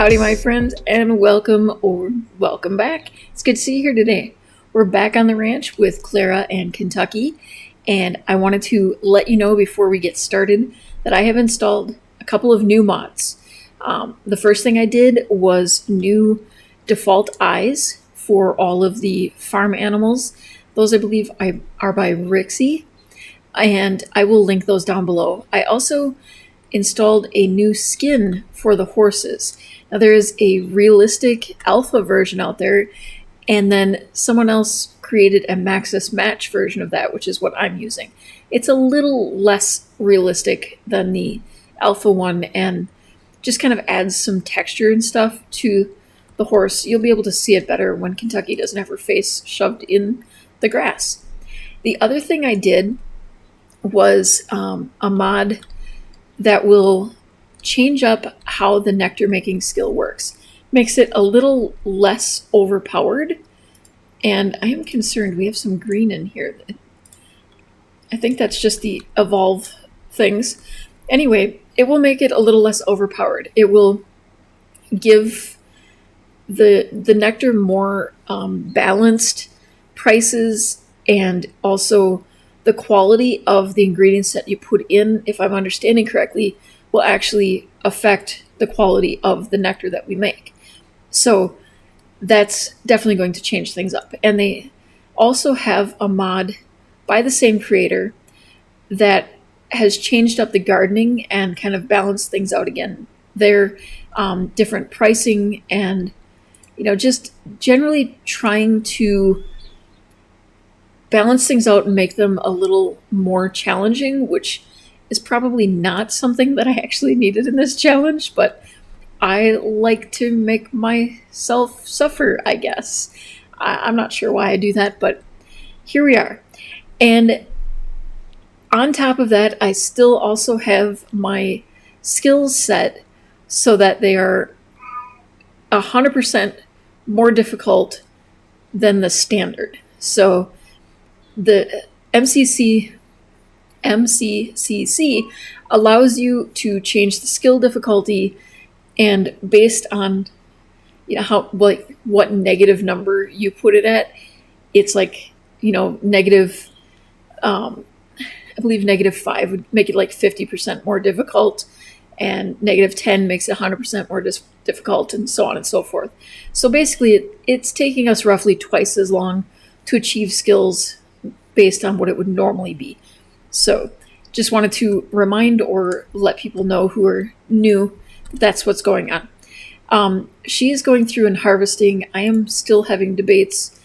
Howdy, my friends, and welcome back. It's good to see you here today. We're back on the ranch with Clara and Kentucky, and I wanted to let you know before we get started that I have installed a couple of new mods. The first thing I did was new default eyes for all of the farm animals. Those, I believe, are by Rixie, and I will link those down below. I also installed a new skin for the horses. Now, there is a realistic alpha version out there, and then someone else created a Maxis Match version of that, which is what I'm using. It's a little less realistic than the alpha one and just kind of adds some texture and stuff to the horse. You'll be able to see it better when Kentucky doesn't have her face shoved in the grass. The other thing I did was a mod that will change up how the nectar making skill works. Makes it a little less overpowered. And I am concerned we have some green in here. I think that's just the evolve things. Anyway, it will make it a little less overpowered. It will give the nectar more balanced prices, and also the quality of the ingredients that you put in, if I'm understanding correctly, will actually affect the quality of the nectar that we make. So that's definitely going to change things up. And they also have a mod by the same creator that has changed up the gardening and kind of balanced things out again. They're different pricing and, just generally trying to balance things out and make them a little more challenging, which is probably not something that I actually needed in this challenge, but I like to make myself suffer, I guess. I'm not sure why I do that, but here we are. And on top of that, I still also have my skills set so that they are 100% more difficult than the standard. So the MCCC allows you to change the skill difficulty, and based on what negative number you put it at, it's like negative. I believe -5 would make it like 50% more difficult, and -10 makes it 100% more difficult, and so on and so forth. So basically, it's taking us roughly twice as long to achieve skills based on what it would normally be. So just wanted to remind or let people know who are new that's what's going on. She is going through and harvesting. I am still having debates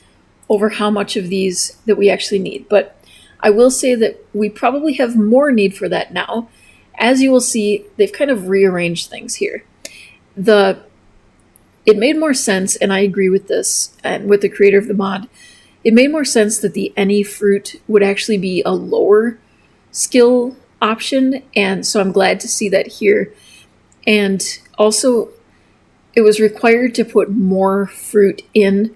over how much of these that we actually need, but I will say that we probably have more need for that now. As you will see, they've kind of rearranged things here. It made more sense, and I agree with this, and with the creator of the mod, it made more sense that the any fruit would actually be a lower skill option, and so I'm glad to see that here. And also, it was required to put more fruit in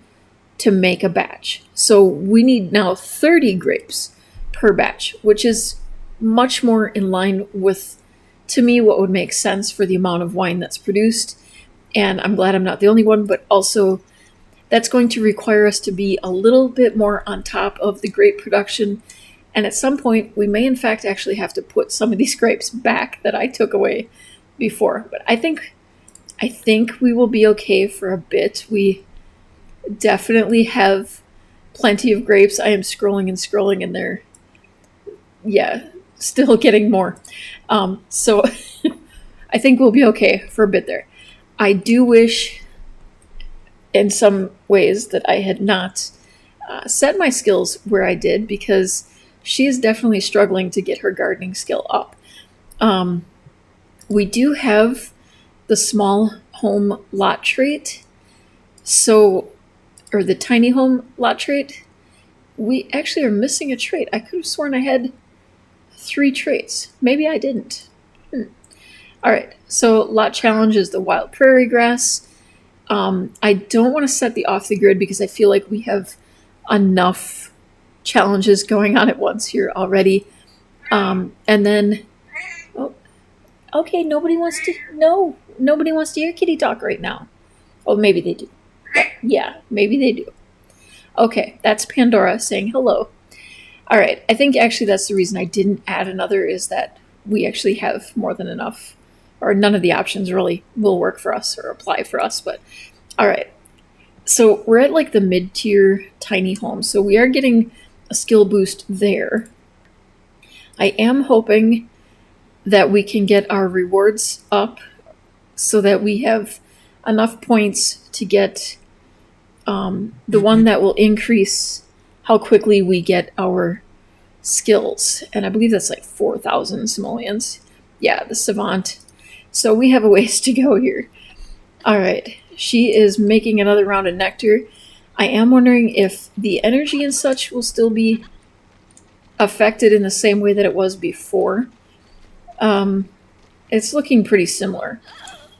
to make a batch. So we need now 30 grapes per batch, which is much more in line with, to me, what would make sense for the amount of wine that's produced. And I'm glad I'm not the only one, but also that's going to require us to be a little bit more on top of the grape production. And at some point, we may in fact actually have to put some of these grapes back that I took away before. But I think we will be okay for a bit. We definitely have plenty of grapes. I am scrolling and they're, still getting more. So I think we'll be okay for a bit there. I do wish in some ways that I had not set my skills where I did, because she is definitely struggling to get her gardening skill up. We do have the small home lot trait, or the tiny home lot trait. We actually are missing a trait. I could have sworn I had 3 traits. Maybe I didn't. All right, so lot challenge is the wild prairie grass. I don't want to set the off the grid because I feel like we have enough challenges going on at once here already. And then Okay, nobody wants to. No, nobody wants to hear kitty talk right now. Oh, maybe they do. Yeah, maybe they do. Okay, that's Pandora saying hello. All right, I think actually that's the reason I didn't add another is that we actually have more than enough, or none of the options really will work for us or apply for us. But all right, so we're at like the mid tier tiny home, so we are getting a skill boost there. I am hoping that we can get our rewards up so that we have enough points to get the one that will increase how quickly we get our skills. And I believe that's like 4,000 simoleons. Yeah, the savant. So we have a ways to go here. All right. She is making another round of nectar. I am wondering if the energy and such will still be affected in the same way that it was before. It's looking pretty similar.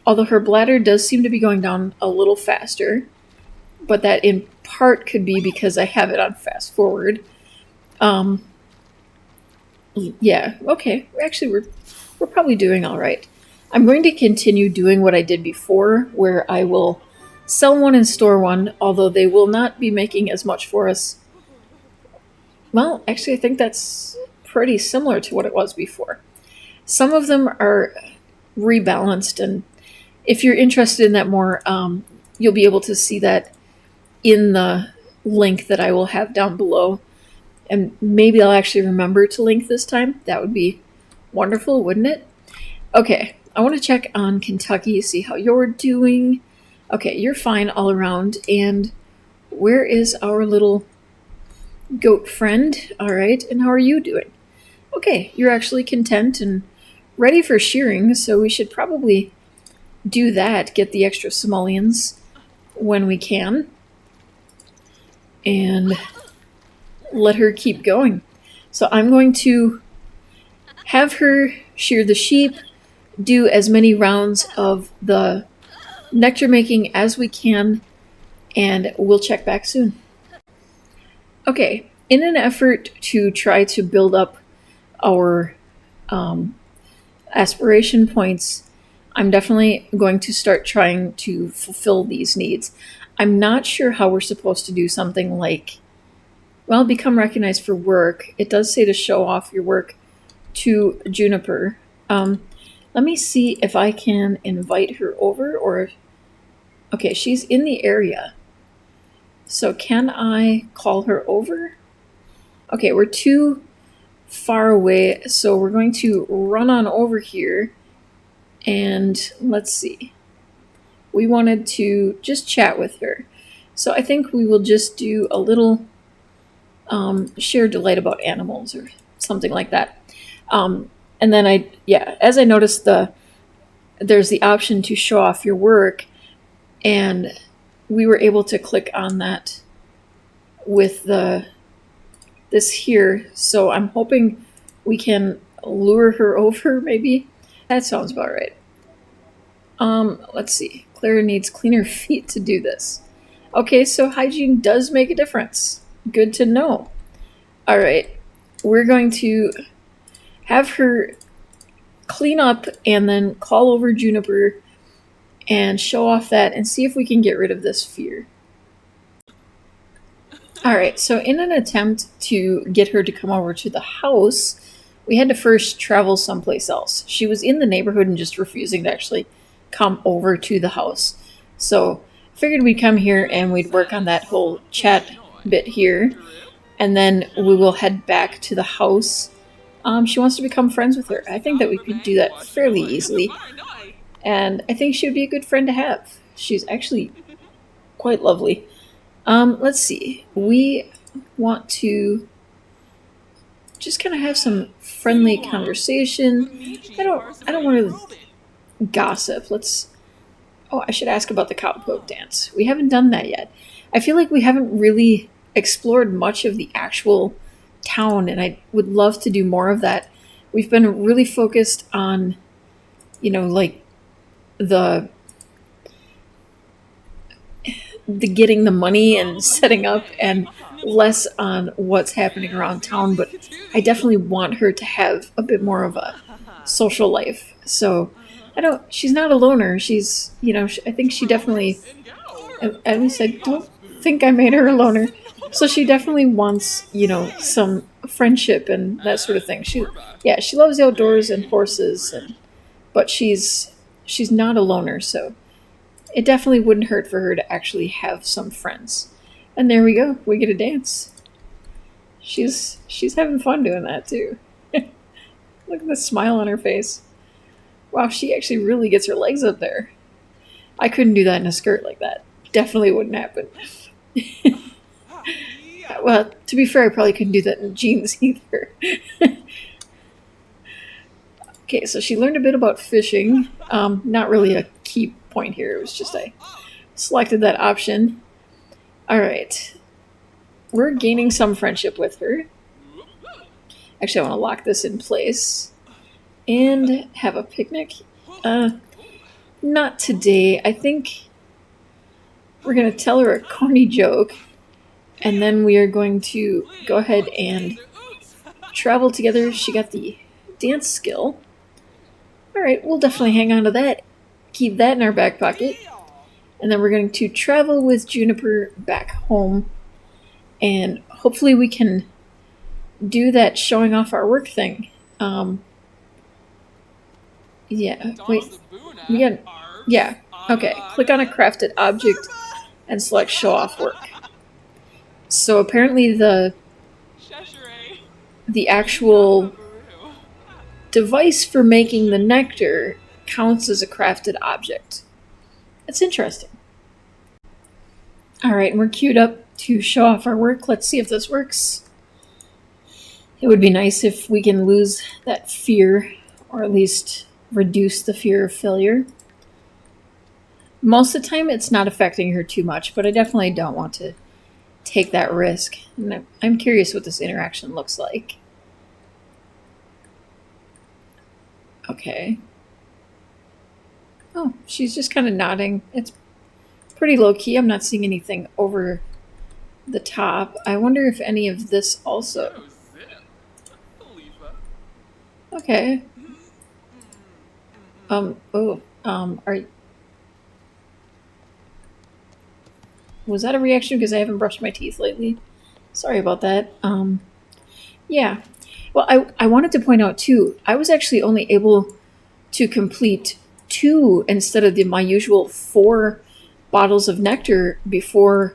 Although her bladder does seem to be going down a little faster. But that in part could be because I have it on fast forward. Yeah, okay. We're probably doing all right. I'm going to continue doing what I did before, where I will sell one and store one, although they will not be making as much for us. Well, actually, I think that's pretty similar to what it was before. Some of them are rebalanced, and if you're interested in that more, you'll be able to see that in the link that I will have down below. And maybe I'll actually remember to link this time. That would be wonderful, wouldn't it? Okay, I want to check on Kentucky, see how you're doing. Okay, you're fine all around. And where is our little goat friend? All right, and how are you doing? Okay, you're actually content and ready for shearing, so we should probably do that, get the extra simoleons when we can, and let her keep going. So I'm going to have her shear the sheep, do as many rounds of the nectar making as we can, and we'll check back soon. Okay, in an effort to try to build up our aspiration points, I'm definitely going to start trying to fulfill these needs. I'm not sure how we're supposed to do something like, well, become recognized for work. It does say to show off your work to Juniper. Let me see if I can invite her over, or... Okay, she's in the area. So can I call her over? Okay, we're too far away, so we're going to run on over here. And let's see. We wanted to just chat with her. So I think we will just do a little share delight about animals or something like that. And then as I noticed, there's the option to show off your work, and we were able to click on that with this here. So I'm hoping we can lure her over, maybe. That sounds about right. Let's see. Clara needs cleaner feet to do this. Okay, so hygiene does make a difference. Good to know. All right, we're going to have her clean up and then call over Juniper and show off that and see if we can get rid of this fear. All right, so in an attempt to get her to come over to the house, we had to first travel someplace else. She was in the neighborhood and just refusing to actually come over to the house. So I figured we'd come here and we'd work on that whole chat bit here, and then we will head back to the house. She wants to become friends with her. I think that we could do that fairly easily, and I think she would be a good friend to have. She's actually quite lovely. Let's see. We want to just kind of have some friendly conversation. I don't want to gossip. I should ask about the cowpoke dance. We haven't done that yet. I feel like we haven't really explored much of the actual town, and I would love to do more of that. We've been really focused on, like the getting the money and setting up, and less on what's happening around town. But I definitely want her to have a bit more of a social life. So she's not a loner. She's, I think she definitely, at least I don't think I made her a loner. So she definitely wants, some friendship and that sort of thing. Yeah, she loves the outdoors and horses, but she's not a loner. So it definitely wouldn't hurt for her to actually have some friends. And there we go. We get a dance. She's having fun doing that too. Look at the smile on her face. Wow, she actually really gets her legs up there. I couldn't do that in a skirt like that. Definitely wouldn't happen. Well, to be fair, I probably couldn't do that in jeans either. Okay, so she learned a bit about fishing. Not really a key point here. It was just I selected that option. All right. We're gaining some friendship with her. Actually, I want to lock this in place and have a picnic. Not today. I think we're going to tell her a corny joke, and then we are going to go ahead and travel together. She got the dance skill. All right, we'll definitely hang on to that. Keep that in our back pocket. And then we're going to travel with Juniper back home. And hopefully we can do that showing off our work thing. Yeah, wait. Yeah, okay. Click on a crafted object and select show off work. So apparently the actual device for making the nectar counts as a crafted object. That's interesting. All right, and we're queued up to show off our work. Let's see if this works. It would be nice if we can lose that fear, or at least reduce the fear of failure. Most of the time, it's not affecting her too much, but I definitely don't want to take that risk. And I'm curious what this interaction looks like. Okay. Oh, she's just kind of nodding. It's pretty low key. I'm not seeing anything over the top. I wonder if any of this also. Okay. Was that a reaction because I haven't brushed my teeth lately? Sorry about that. Yeah. Well, I wanted to point out too, I was actually only able to complete 2 instead of my usual 4 bottles of nectar before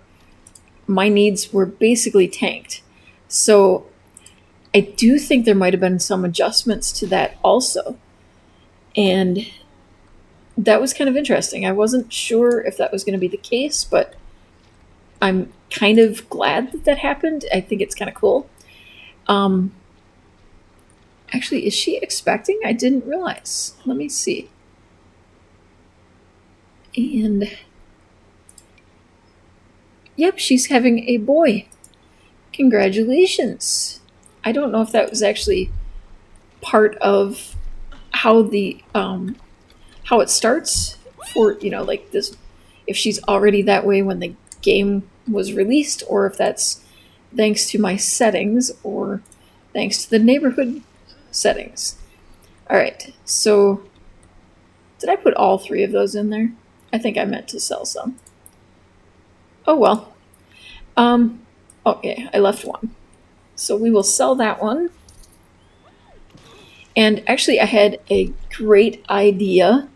my needs were basically tanked. So I do think there might have been some adjustments to that also. And that was kind of interesting. I wasn't sure if that was going to be the case, but I'm kind of glad that happened. I think it's kind of cool. Actually, is she expecting? I didn't realize. Let me see. And yep, she's having a boy. Congratulations. I don't know if that was actually part of how the how it starts for, like this, if she's already that way when the game was released, or if that's thanks to my settings or thanks to the neighborhood settings. All right, so did I put all 3 of those in there? I think I meant to sell some. Oh well. Okay, I left one. So we will sell that one. And actually, I had a great idea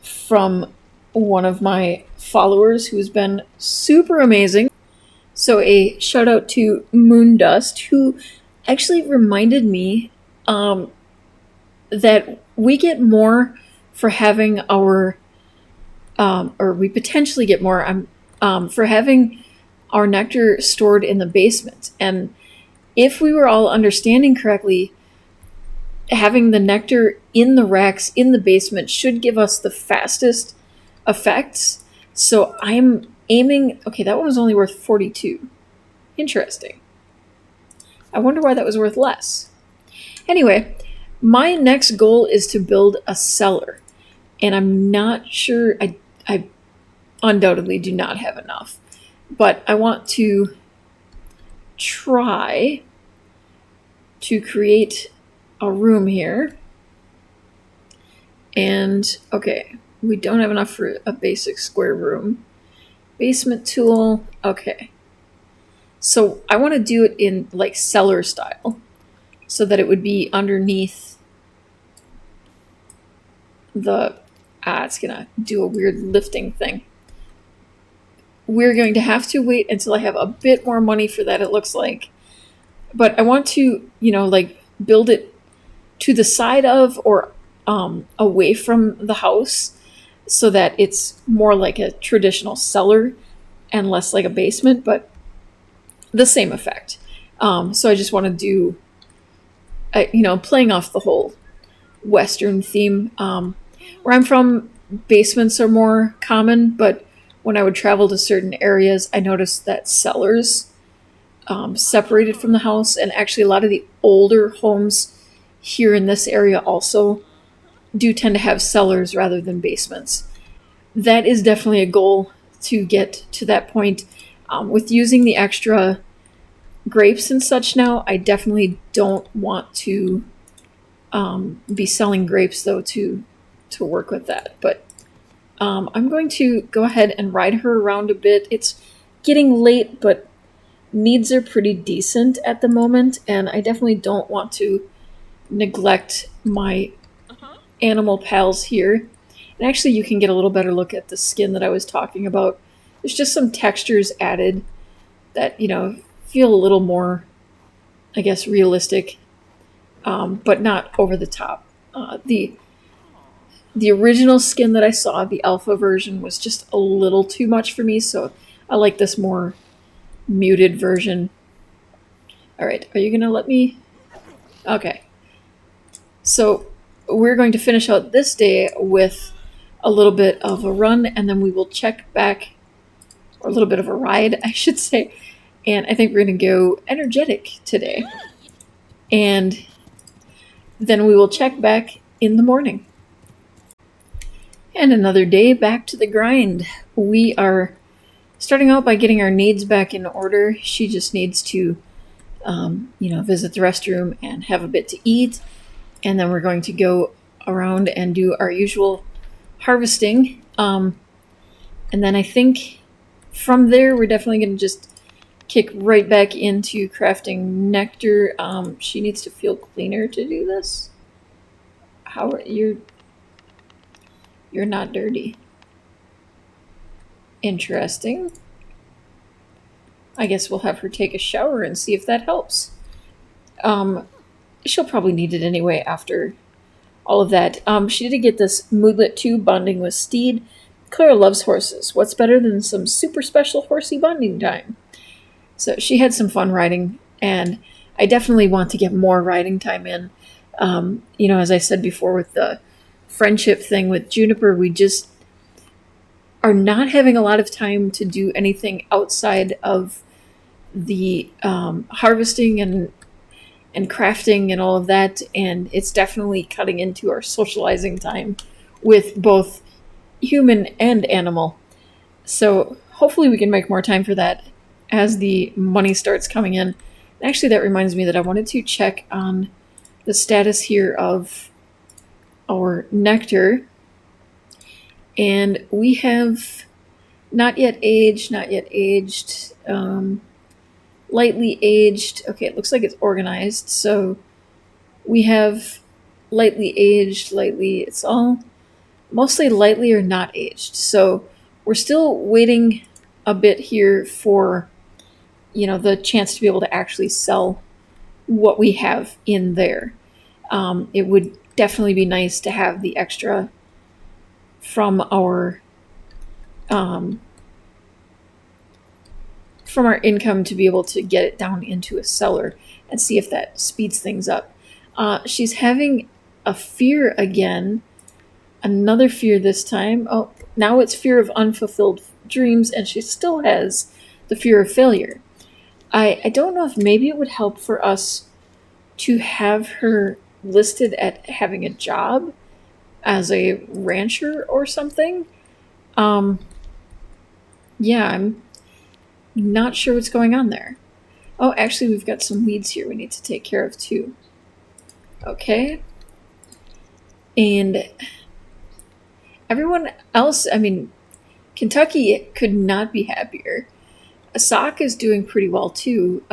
from one of my followers who's been super amazing. So a shout out to MOONDUSTZ, who actually reminded me that we get more for having our, or we potentially get more for having our nectar stored in the basement. And if we were all understanding correctly, having the nectar in the racks in the basement should give us the fastest effects. So I'm aiming. Okay, that one was only worth 42. Interesting. I wonder why that was worth less. Anyway, my next goal is to build a cellar. And I'm not sure, I undoubtedly do not have enough. But I want to try to create a room here. And okay, we don't have enough for a basic square room. Basement tool, okay. So I want to do it in like cellar style so that it would be underneath the, it's gonna do a weird lifting thing. We're going to have to wait until I have a bit more money for that, it looks like. But I want to, like build it to the side of or away from the house so that it's more like a traditional cellar and less like a basement, but the same effect. So I just want to do, playing off the whole Western theme. Where I'm from, basements are more common, but when I would travel to certain areas, I noticed that cellars separated from the house, and actually a lot of the older homes here in this area also do tend to have cellars rather than basements. That is definitely a goal to get to that point. With using the extra grapes and such now, I definitely don't want to be selling grapes though to work with that. But I'm going to go ahead and ride her around a bit. It's getting late, but needs are pretty decent at the moment, and I definitely don't want to neglect my animal pals here. And actually, you can get a little better look at the skin that I was talking about. There's just some textures added that, feel a little more, I guess, realistic, but not over the top. The original skin that I saw, the alpha version, was just a little too much for me, so I like this more muted version. All right, are you going to let me? Okay. So we're going to finish out this day with a little bit of a run, and then we will check back, or a little bit of a ride, I should say. And I think we're going to go energetic today. And then we will check back in the morning. And another day back to the grind. We are starting out by getting our needs back in order. She just needs to, visit the restroom and have a bit to eat. And then we're going to go around and do our usual harvesting. And then I think from there, we're definitely going to just kick right back into crafting nectar. She needs to feel cleaner to do this. How are you? You're not dirty. Interesting. I guess we'll have her take a shower and see if that helps. She'll probably need it anyway after all of that. She did get this Moodlet 2 bonding with Steed. Clara loves horses. What's better than some super special horsey bonding time? So she had some fun riding, and I definitely want to get more riding time in. As I said before with the friendship thing with Juniper, we just are not having a lot of time to do anything outside of the harvesting and crafting and all of that, and it's definitely cutting into our socializing time with both human and animal. So hopefully we can make more time for that as the money starts coming in. Actually, that reminds me that I wanted to check on the status here of our nectar. And we have not yet aged, lightly aged. Okay, it looks like it's organized. So we have lightly aged, it's all mostly lightly or not aged. So we're still waiting a bit here for, the chance to be able to actually sell what we have in there. It would definitely be nice to have the extra from our income to be able to get it down into a cellar and see if that speeds things up. She's having a fear again, another fear this time. Oh, now it's fear of unfulfilled dreams, and she still has the fear of failure. I don't know if maybe it would help for us to have her listed at having a job as a rancher or something. Yeah, I'm not sure what's going on there. Oh, actually, we've got some weeds here we need to take care of too. Okay. And Everyone else, I mean, Kentucky could not be happier. Sock is doing pretty well too.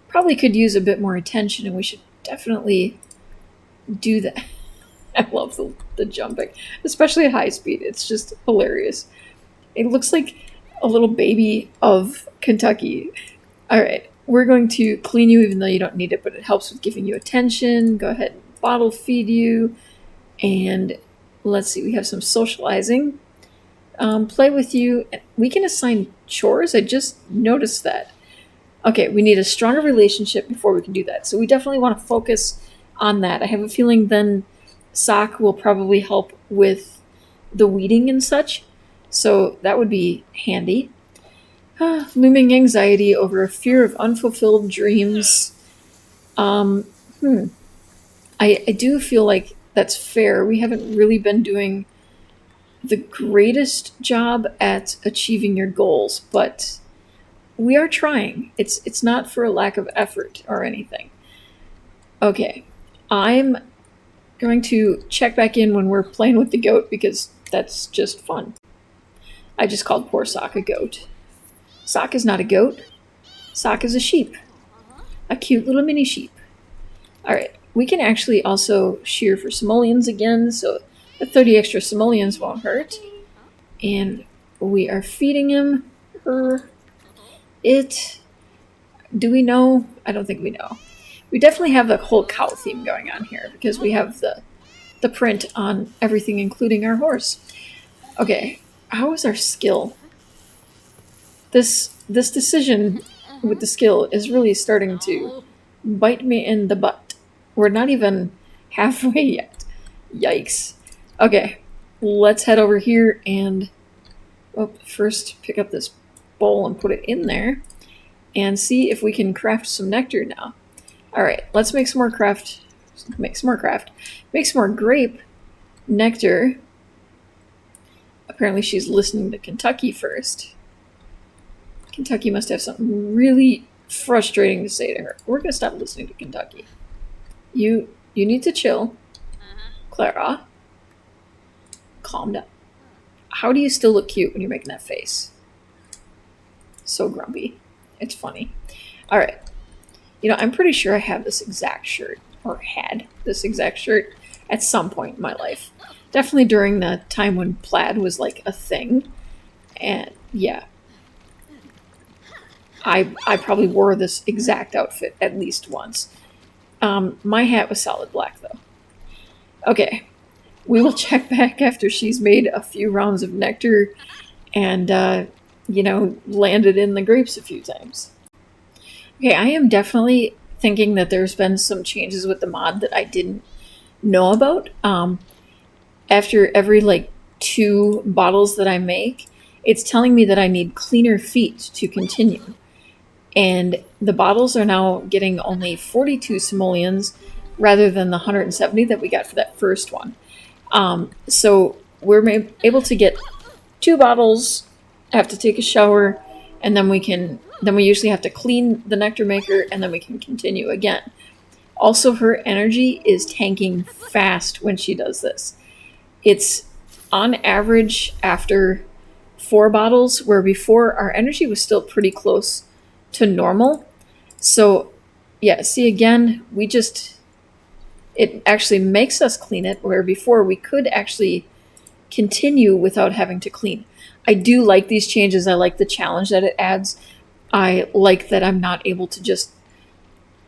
Probably could use a bit more attention, and we should definitely do that. I love the jumping, especially at high speed. It's just hilarious. It looks like a little baby of Kentucky. All right, we're going to clean you even though you don't need it, but it helps with giving you attention. Go ahead and bottle feed you. And let's see, we have some socializing. Play with you. We can assign chores. I just noticed that. Okay, we need a stronger relationship before we can do that. So we definitely want to focus on that. I have a feeling then Sock will probably help with the weeding and such. So that would be handy. Looming anxiety over a fear of unfulfilled dreams. Um, hmm. I do feel like that's fair. We haven't really been doing the greatest job at achieving your goals, but we are trying. It's not for a lack of effort or anything. Okay, I'm going to check back in when we're playing with the goat because that's just fun. I just called poor Sock a goat. Sock is not a goat. Sock is a sheep. A cute little mini sheep. Alright, we can actually also shear for simoleons again, so the 30 extra simoleons won't hurt. And we are feeding him. It. Do we know? I don't think we know. We definitely have the whole cow theme going on here because we have the print on everything, including our horse. Okay, how is our skill? This decision with the skill is really starting to bite me in the butt. We're not even halfway yet. Yikes. Okay, let's head over here and first pick up this bowl and put it in there and see if we can craft some nectar now. All right, let's make some more craft. Make some more grape nectar. Apparently she's listening to Kentucky first. Kentucky must have something really frustrating to say to her. We're going to stop listening to Kentucky. You need to chill. Clara, calm down. How do you still look cute when you're making that face? So grumpy. It's funny. All right. You know, I'm pretty sure I have this exact shirt, or had this exact shirt at some point in my life. Definitely during the time when plaid was like a thing. And yeah, I probably wore this exact outfit at least once. My hat was solid black though. Okay, we will check back after she's made a few rounds of nectar and, landed in the grapes a few times. Okay, I am definitely thinking that there's been some changes with the mod that I didn't know about. After every 2 bottles that I make, it's telling me that I need cleaner feet to continue. And the bottles are now getting only 42 simoleons rather than the 170 that we got for that first one. So we're able to get 2 bottles, have to take a shower, and then we usually have to clean the nectar maker, and then we can continue again. Also, her energy is tanking fast when she does this. It's on average after 4 bottles, where before our energy was still pretty close to normal. So yeah, see again, it actually makes us clean it, where before we could actually continue without having to clean. I do like these changes. I like the challenge that it adds. I like that I'm not able to just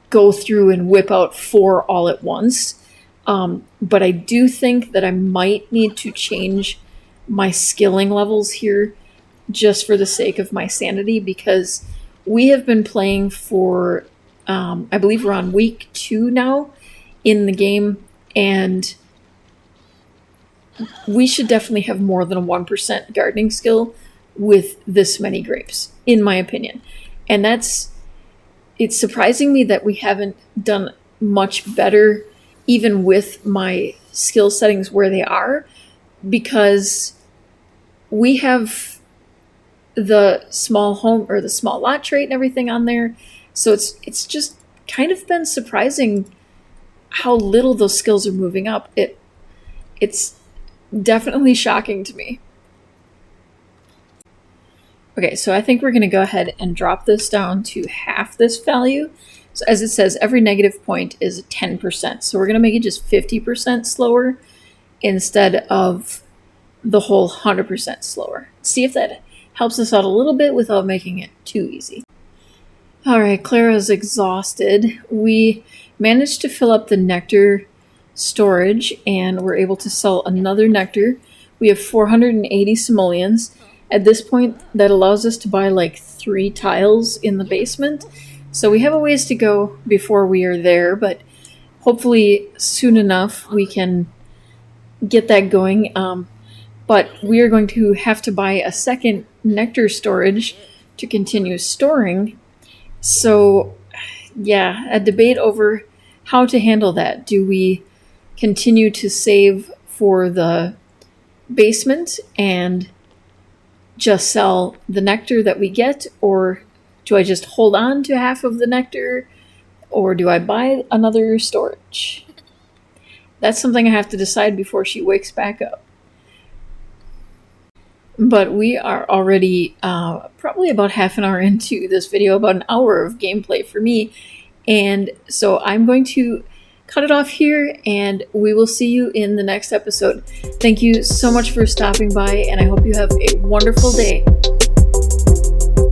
go through and whip out 4 all at once. But I do think that I might need to change my skilling levels here just for the sake of my sanity, because we have been playing for, I believe we're on week 2 now in the game, and we should definitely have more than a 1% gardening skill with this many grapes, in my opinion. And it's surprising me that we haven't done much better, even with my skill settings where they are, because we have the small home or the small lot trait and everything on there. So it's just kind of been surprising how little those skills are moving up. It's Definitely shocking to me. Okay, so I think we're going to go ahead and drop this down to half this value. So as it says, every negative point is 10%. So we're going to make it just 50% slower instead of the whole 100% slower. See if that helps us out a little bit without making it too easy. All right, Clara's exhausted. We managed to fill up the nectar storage and we're able to sell another nectar. We have 480 simoleons. At this point, that allows us to buy like 3 tiles in the basement. So we have a ways to go before we are there, but hopefully soon enough we can get that going. But we are going to have to buy a second nectar storage to continue storing. So, yeah, a debate over how to handle that. Do we continue to save for the basement and just sell the nectar that we get, or do I just hold on to half of the nectar, or do I buy another storage? That's something I have to decide before she wakes back up. But we are already probably about half an hour into this video, about an hour of gameplay for me. And so I'm going to cut it off here and we will see you in the next episode. Thank you so much for stopping by and I hope you have a wonderful day.